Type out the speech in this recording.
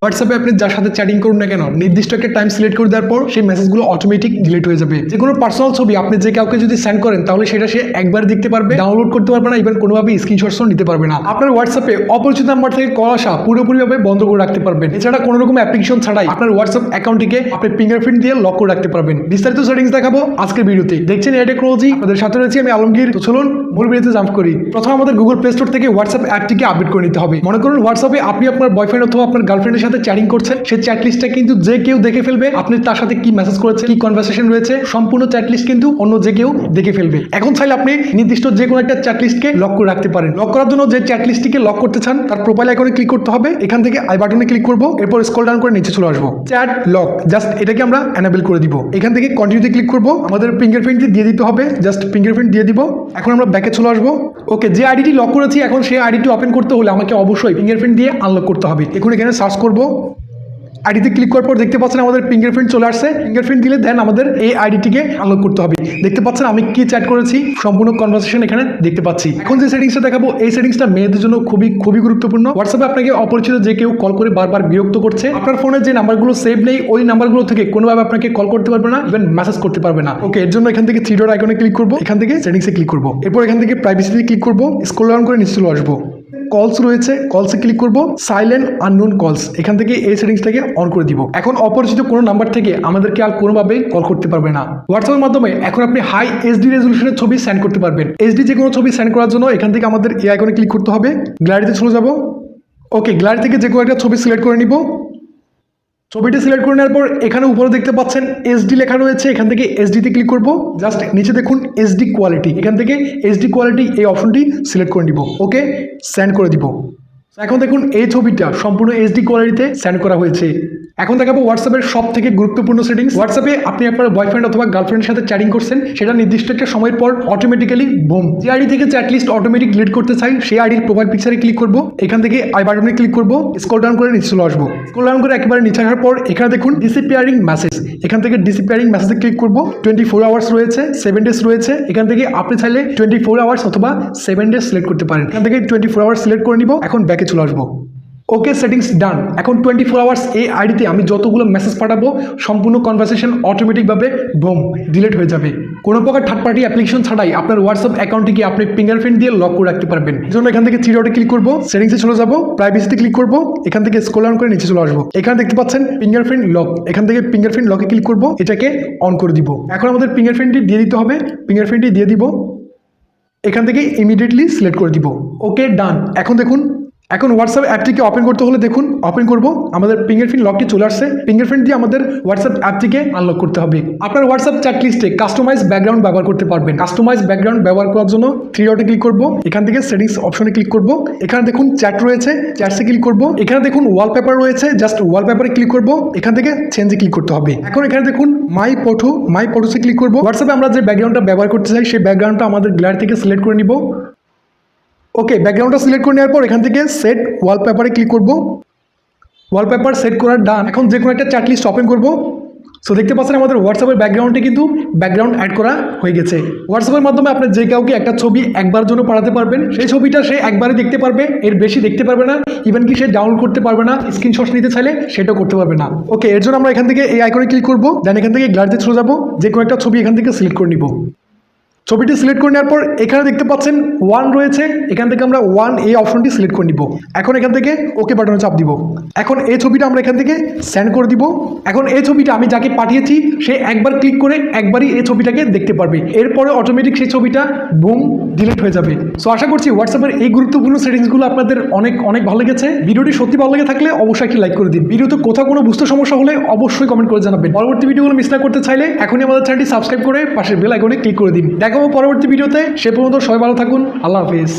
হোয়াটসঅ্যাপে আপনি যার সাথে চ্যাটিং করুন না কেন নির্দিষ্ট একটা টাইম সিলেক্ট করে দেওয়ার পর সেই মেসেজগুলো অটোমেটিক ডিলিট হয়ে যাবে। যে কোনো পার্সোনাল ছবি আপনি যে কাউকে যদি সেন্ড করেন তাহলে সেটা সে একবার দেখতে পারবে, ডাউনলোড করতে পারবে না, ইভেন কোনোভাবে স্ক্রিনশটসও নিতে পারবে না। আপনার হোয়াটসঅ্যাপে অপরিচিত নাম্বার থেকে কল আসা পুরোপুরিভাবে বন্ধ করে রাখতে পারবেন। এছাড়া কোনো রকম অ্যাপ্লিকেশন ছাড়াই আপনার হোয়াটসঅ্যাপ অ্যাকাউন্টটিকে আপনি ফিঙ্গারপ্রিন্ট দিয়ে লক করে রাখতে পারবেন। বিস্তারিত সেটিংস দেখাবো আজকের ভিডিওতে। দেখছেন এআই টেকনোলজি, আপনাদের সাথে রয়েছে আমি আলমগীর। তো চলুন মূল ভিডিওতে জাম্প করি। প্রথমে আমাদের গুগল প্লে স্টোর থেকে হোয়াটসঅ্যাপ অ্যাপটিকে আপডেট করে নিতে হবে। মনে করুন হোয়াটসঅ্যাপে আপনি আপনার বয়ফ্রেন্ড অথবা আপনার গার্লফ্রেন্ডের সাথে চ্যাটিং করছেন, সেই চ্যাট লিস্টটা কিন্তু যে কেউ দেখে ফেলবে। আপনি তার সাথে কি মেসেজ করেছে, কি কনভারসেশন রয়েছে, সম্পূর্ণ চ্যাট লিস্ট কিন্তু অন্য যে কেউ দেখে ফেলবে। এখন চাইলে আপনি নির্দিষ্ট যে কোনো একটা চ্যাট লিস্টকে লক করে রাখতে পারেন। লক করার জন্য যে চ্যাট লিস্টটিকে লক করতে চান তার প্রোফাইল আইকনে ক্লিক করতে হবে। এখান থেকে আই বাটনে ক্লিক করব, এরপর স্ক্রল ডাউন করে নিচে চলে আসবো। চ্যাট লক, জাস্ট এটাকে আমরা এনাবেল করে দিব। এখান থেকে কন্টিনিউতে ক্লিক করব। আমাদের ফিঙ্গারপ্রিন্ট দিয়ে দিতে হবে, জাস্ট ফিঙ্গারপ্রিন্ট দিয়ে দিব। এখন আমরা ব্যাকে চলে আসবো। ওকে, যে আইডিটি লক করেছি এখন সেই আইডিটি ওপেন করতে হলে আমাকে অবশ্যই ফিঙ্গারপ্রিন্ট দিয়ে আনলক করতে হবে। এখন এখানে সার্চ করব। আইডিতে ক্লিক করার পর দেখতে পাচ্ছেন আমাদের ফিঙ্গারপ্রিন্ট চলে আসছে। ফিঙ্গারপ্রিন্ট দিলে দেন আমাদের এই আইডিটিকে আনলক করতে হবে। দেখতে পাচ্ছেন আমি কি চ্যাট করেছি, সম্পূর্ণ কনভারসেশন এখানে দেখতে পাচ্ছি। এখন যে সেটিংসটা দেখাবো এই সেটিংসটা মেয়েদের জন্য খুবই গুরুত্বপূর্ণ। হোয়াটসঅ্যাপে আপনাকে অপরিচিত যে কেউ কল করে বারবার বিরক্ত করছে, আপনার ফোনে যে নাম্বারগুলো সেভ নেই ওই নাম্বারগুলো থেকে কোনোভাবে আপনাকে কল করতে পারবে না, ইভেন মেসেজ করতে পারবে না। ওকে, এর জন্য এখান থেকে থ্রি ডট আইকনে ক্লিক করবো, এখান থেকে সেটিংসে ক্লিক করবো, এরপর এখান থেকে প্রাইভেসিতে ক্লিক করবো, স্ক্রল ডাউন করে নিচে চলে আসবো। কলস রয়েছে, কলসে ক্লিক করব, সাইলেন্ট আননোন কলস, এখান থেকে এই সেটিংসটাকে অন করে দিব। এখন অপরিচিত কোনো নাম্বার থেকে আমাদেরকে আর কোনোভাবেই কল করতে পারবে না। হোয়াটসঅ্যাপের মাধ্যমে এখন আপনি হাই এইচডি রেজলিউশনের ছবি সেন্ড করতে পারবেন। এইচডি যে কোনো ছবি সেন্ড করার জন্য এখান থেকে আমাদের এই আইকনে ক্লিক করতে হবে, গ্যালারিতে চলে যাব। ওকে, গ্যালারি থেকে যে কোনো একটা ছবি সিলেক্ট করে নিব। ছবিটি সিলেক্ট করে নেওয়ার পর এখানে উপরে দেখতে পাচ্ছেন এইচডি লেখা রয়েছে, এখান থেকে এইচডিতে ক্লিক করব। জাস্ট নিচে দেখুন এইচডি কোয়ালিটি, এখান থেকে এইচডি কোয়ালিটি এই অপশনটি সিলেক্ট করে নিব। ওকে, সেন্ড করে দিব। এখন দেখুন এই ছবিটা সম্পূর্ণ এইচডি কোয়ালিটিতে সেন্ড করা হয়েছে। এখন দেখাবো হোয়াটসঅ্যাপের সব থেকে গুরুত্বপূর্ণ সেটিংস। হোয়াটসঅ্যাপে আপনি আপনার বয়ফ্রেন্ড অথবা গার্লফ্রেন্ডের সাথে চ্যাটিং করছেন, সেটা নির্দিষ্ট একটা সময়ের পর অটোমেটিক্যালি বুম, যে আইডি থেকে চ্যাট লিস্ট অটোমেটিক ডিলিট করতে চাই সেই আইডির প্রোফাইল পিকচারে ক্লিক করব। এখান থেকে আই বাটনে ক্লিক করব, স্ক্রল ডাউন করে নিচে চলে আসবো। স্ক্রল ডাউন করে একেবারে নিচে আসার পর এখানে দেখুন ডিসঅ্যাপিয়ারিং মেসেজ, এখান থেকে ডিসঅ্যাপিয়ারিং মেসেজে ক্লিক করব। 24 আওয়ার্স রয়েছে, 7 ডেজ রয়েছে। এখান থেকে আপনি চাইলে 24 আওয়ার্স অথবা 7 ডেজ সিলেক্ট করতে পারেন। এখান থেকে 24 আওয়ার্স সিলেক্ট করে নিব। এখন ব্যাকে চলে আসবো। ওকে, সেটিংস ডান। এখন 24 আওয়ার্স এই আইডিতে আমি যতগুলো মেসেজ পাঠাবো সম্পূর্ণ কনভারসেশন অটোমেটিকভাবে বুম ডিলিট হয়ে যাবে। কোনো প্রকার থার্ড পার্টি অ্যাপ্লিকেশন ছাড়াই আপনার হোয়াটসঅ্যাপ অ্যাকাউন্টটিকে আপনি ফিঙ্গারপ্রিন্ট দিয়ে লক করে রাখতে পারবেন। এই জন্য এখান থেকে থ্রি ডটে ক্লিক করবো, সেটিংসে চলে যাবো, প্রাইভেসিতে ক্লিক করবো, এখান থেকে স্ক্রল ডাউন করে নিচে চলে আসবো। এখানে দেখতে পাচ্ছেন ফিঙ্গারপ্রিন্ট লক, এখান থেকে ফিঙ্গারপ্রিন্ট লকে ক্লিক করবো, এটাকে অন করে দিব। এখন আমাদের ফিঙ্গারপ্রিন্টটি দিয়ে দিতে হবে, ফিঙ্গারপ্রিন্টটি দিয়ে দিব, এখান থেকে ইমিডিয়েটলি সিলেক্ট করে দিব। ওকে, ডান। এখন দেখুন, এখন হোয়াটসঅ্যাপ অ্যাপটিকে ওপেন করতে হলে দেখুন ওপেন করব, আমাদের ফিঙ্গারপ্রিন্ট লকটি চলে আসছে। ফিঙ্গারপ্রিন্ট দিয়ে আমাদের হোয়াটসঅ্যাপ অ্যাপটিকে আনলক করতে হবে। আপনার হোয়াটসঅ্যাপ চ্যাট লিস্টে কাস্টমাইজ ব্যাকগ্রাউন্ড ব্যবহার করতে পারবেন। কাস্টমাইজ ব্যাকগ্রাউন্ড ব্যবহার করার জন্য থ্রি ডটে ক্লিক করব, এখান থেকে সেটিংস অপশনে ক্লিক করব, এখানে দেখুন চ্যাট রয়েছে, চ্যাটসে ক্লিক করব, এখানে দেখুন ওয়ালপেপার রয়েছে, জাস্ট ওয়ালপেপারে ক্লিক করব, এখান থেকে চেঞ্জে ক্লিক করতে হবে। এখন এখানে দেখুন মাই ফটোসে ক্লিক করব। হোয়াটসঅ্যাপে আমরা যে ব্যাকগ্রাউন্ডটা ব্যবহার করতে চাই সেই ব্যাকগ্রাউন্ডটা আমাদের গ্যালারি থেকে সিলেক্ট করে নিব। ওকে, ব্যাকগ্রাউন্ডটা সিলেক্ট করে নেওয়ার পর এখান থেকে সেট ওয়ালপেপারে ক্লিক করব। ওয়ালপেপার সেট করার ডান। এখন যে কোনো একটা চ্যাট লিস্ট ওপেন করব। সো দেখতে পাচ্ছেন আমাদের হোয়াটসঅ্যাপের ব্যাকগ্রাউন্ডে কিন্তু ব্যাকগ্রাউন্ড অ্যাড করা হয়ে গেছে। হোয়াটসঅ্যাপের মাধ্যমে আপনি যে কাউকে একটা ছবি একবার জন্য পাঠাতে পারবেন, সেই ছবিটা সে একবারই দেখতে পারবে, এর বেশি দেখতে পারবে না, ইভেন কি সে ডাউনলোড করতে পারবে না, স্ক্রিনশট নিতে চাইলে সেটাও করতে পারবে না। ওকে, এর জন্য আমরা এখান থেকে এই আইকনে ক্লিক করব, দেন এখান থেকে গ্যালারিতে চলে যাব, যে কোনো একটা ছবি এখান থেকে সিলেক্ট করে নিব। ছবিটি সিলেক্ট করে নেওয়ার পর এখানে দেখতে পাচ্ছেন 1 রয়েছে, এখান থেকে আমরা 1 এই অপশনটি সিলেক্ট করে নিব। এখন এখান থেকে ওকে বাটনে চাপ দিব। এখন এই ছবিটা আমরা এখান থেকে সেন্ড করে দিব। এখন এই ছবিটা আমি যাকে পাঠিয়েছি সে একবার ক্লিক করে একবারই এই ছবিটাকে দেখতে পারবে, এরপরে অটোমেটিক সেই ছবিটা বুম ডিলিট হয়ে যাবে। সো আশা করছি হোয়াটসঅ্যাপের এই গুরুত্বপূর্ণ সেটিংসগুলো আপনাদের অনেক ভালো লেগেছে। ভিডিওটি সত্যি ভালো লেগে থাকলে অবশ্যই একটি লাইক করে দিন। ভিডিওতে কোথাও কোনো বুঝতে সমস্যা হলে অবশ্যই কমেন্ট করে জানাবেন। পরবর্তী ভিডিওগুলো মিস না করতে চাইলে এখনই আমাদের চ্যানেলটি সাবস্ক্রাইব করে পাশের বেল আইকনে ক্লিক করে দিন। দেখা হবে পরবর্তী ভিডিওতে। সে পর্যন্ত সবাই ভালো থাকুন। আল্লাহ হাফেজ।